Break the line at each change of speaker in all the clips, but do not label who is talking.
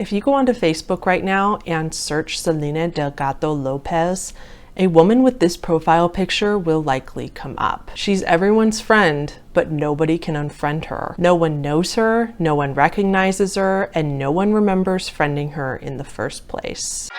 If you go onto Facebook right now and search Selene Delgado Lopez, a woman with this profile picture will likely come up. She's everyone's friend, but nobody can unfriend her. No one knows her, no one recognizes her, and no one remembers friending her in the first place.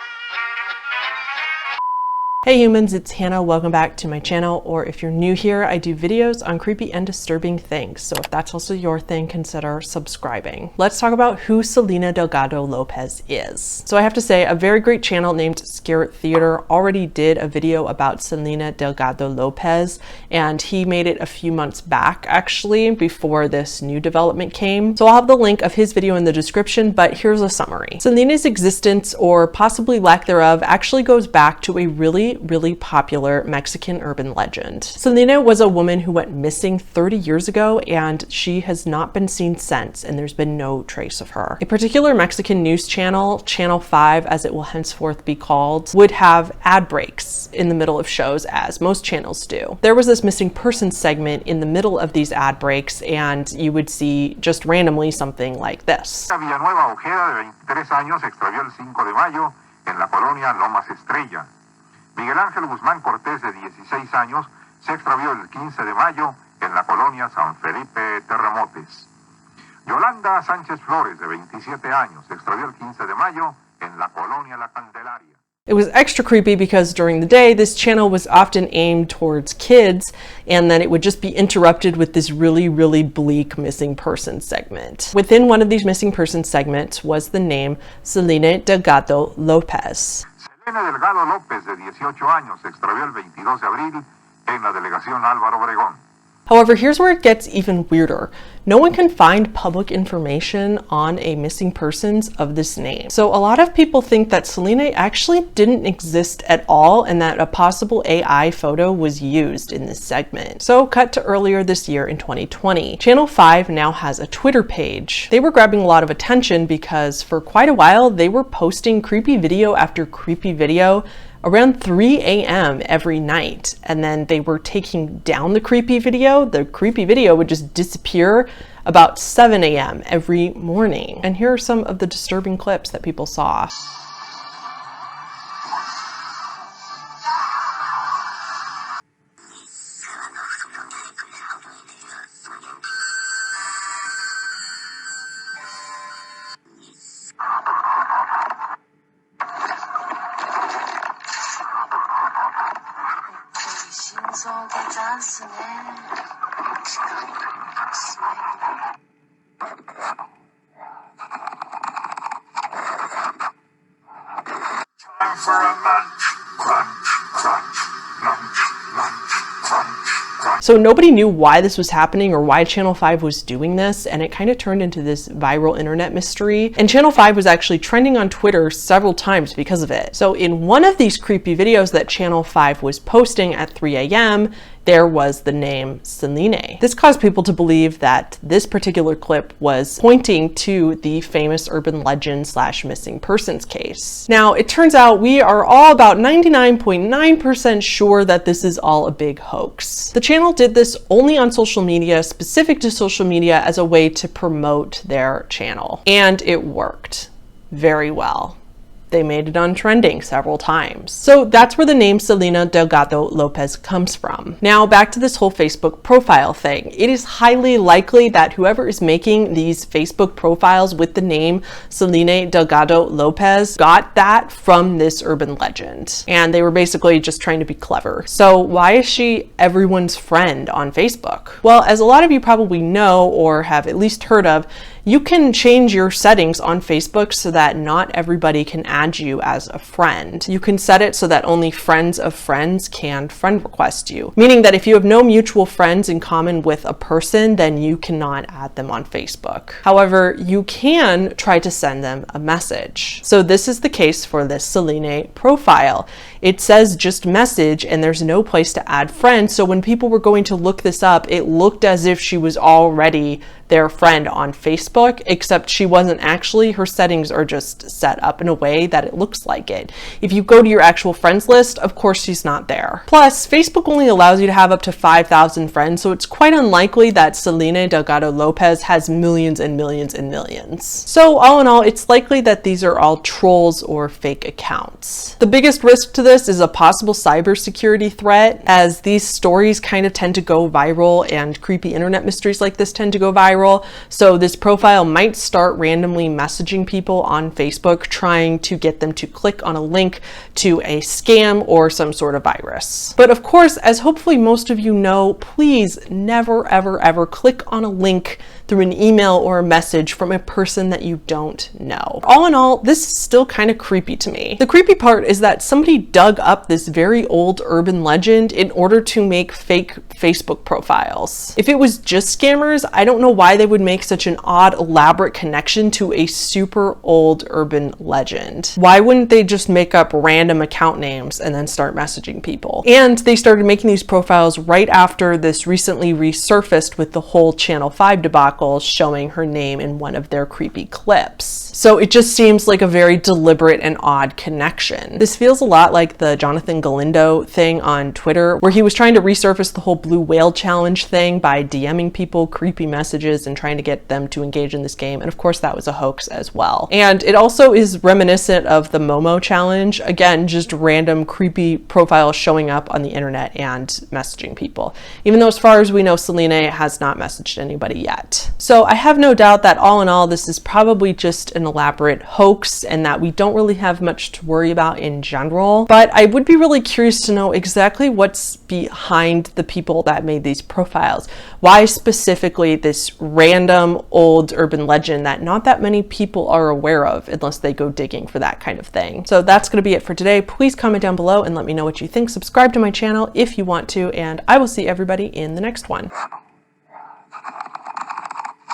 Hey humans, it's Hannah. Welcome back to my channel, or if you're new here, I do videos on creepy and disturbing things. So if that's also your thing, consider subscribing. Let's talk about who Selene Delgado Lopez is. So I have to say, a very great channel named Scared Theater already did a video about Selene Delgado Lopez, and he made it a few months back actually, before this new development came. So I'll have the link of his video in the description, but here's a summary. Selene's existence, or possibly lack thereof, actually goes back to a really popular Mexican urban legend. Selene was a woman who went missing 30 years ago, and she has not been seen since, and there's been no trace of her. A particular Mexican news channel, Channel 5 as it will henceforth be called, would have ad breaks in the middle of shows, as most channels do. There was this missing person segment in the middle of these ad breaks, and you would see just randomly something like this.
Villanueva Ojeda, de 23 años, se extravió el 5 de mayo en la colonia Lomas Estrella. Miguel Ángel Guzmán Cortés, de 16 años, se extravió el 15 de mayo en la colonia San Felipe Terremotes. Yolanda Sánchez Flores, de 27 años, se extravió el 15 de mayo en la colonia La Candelaria.
It was extra creepy because during the day, this channel was often aimed towards kids, and then it would just be interrupted with this really bleak missing person segment. Within one of these missing person segments was the name Selene Delgado Lopez.
Selene Delgado López, de 18 años, se extravió el 22 de abril en la delegación Álvaro Obregón.
However, here's where it gets even weirder. No one can find public information on a missing persons of this name. So a lot of people think that Selene actually didn't exist at all, and that a possible AI photo was used in this segment. So cut to earlier this year in 2020. Channel 5 now has a Twitter page. They were grabbing a lot of attention because for quite a while they were posting creepy video after creepy video around 3 a.m. every night, and then they were taking down the creepy video. The creepy video would just disappear about 7 a.m. every morning. And here are some of the disturbing clips that people saw.
Time for a lunch, crunch, crunch, lunch, lunch, crunch, crunch.
So nobody knew why this was happening or why Channel 5 was doing this, and it kind of turned into this viral internet mystery. And Channel 5 was actually trending on Twitter several times because of it. So in one of these creepy videos that Channel 5 was posting at 3 a.m., there was the name Selene. This caused people to believe that this particular clip was pointing to the famous urban legend / missing persons case. Now, it turns out we are all about 99.9% sure that this is all a big hoax. The channel did this only on social media, specific to social media, as a way to promote their channel. And it worked very well. They made it on trending several times. So that's where the name Selene Delgado Lopez comes from. Now back to this whole Facebook profile thing. It is highly likely that whoever is making these Facebook profiles with the name Selene Delgado Lopez got that from this urban legend. And they were basically just trying to be clever. So why is she everyone's friend on Facebook? Well, as a lot of you probably know or have at least heard of, you can change your settings on Facebook so that not everybody can add you as a friend. You can set it so that only friends of friends can friend request you, meaning that if you have no mutual friends in common with a person, then you cannot add them on Facebook. However, you can try to send them a message. So this is the case for this Selene profile. it says just message and there's no place to add friends. So when people were going to look this up, it looked as if she was already their friend on Facebook, except she wasn't actually. Her settings are just set up in a way that it looks like it. If you go to your actual friends list, of course she's not there. Plus, Facebook only allows you to have up to 5,000 friends, so it's quite unlikely that Selene Delgado Lopez has millions and millions and millions. So all in all, it's likely that these are all trolls or fake accounts. The biggest risk to this is a possible cybersecurity threat, as these stories kind of tend to go viral and creepy internet mysteries like this tend to go viral. So this profile might start randomly messaging people on Facebook, trying to get them to click on a link to a scam or some sort of virus. But of course, as hopefully most of you know, please never, ever, ever click on a link through an email or a message from a person that you don't know. All in all, this is still kind of creepy to me. The creepy part is that somebody dug up this very old urban legend in order to make fake Facebook profiles. If it was just scammers, I don't know why they would make such an odd, elaborate connection to a super old urban legend. Why wouldn't they just make up random account names and then start messaging people? And they started making these profiles right after this recently resurfaced with the whole Channel 5 debacle, showing her name in one of their creepy clips. So it just seems like a very deliberate and odd connection. This feels a lot like the Jonathan Galindo thing on Twitter, where he was trying to resurface the whole blue whale challenge thing by DMing people creepy messages and trying to get them to engage in this game. And of course that was a hoax as well. And it also is reminiscent of the Momo challenge. Again, just random creepy profiles showing up on the internet and messaging people. Even though as far as we know, Selene has not messaged anybody yet. So I have no doubt that all in all, this is probably just an elaborate hoax and that we don't really have much to worry about in general. But I would be really curious to know exactly what's behind the people that made these profiles. Why specifically this random old urban legend that not that many people are aware of unless they go digging for that kind of thing. So that's going to be it for today. Please comment down below and let me know what you think. Subscribe to my channel if you want to, and I will see everybody in the next one.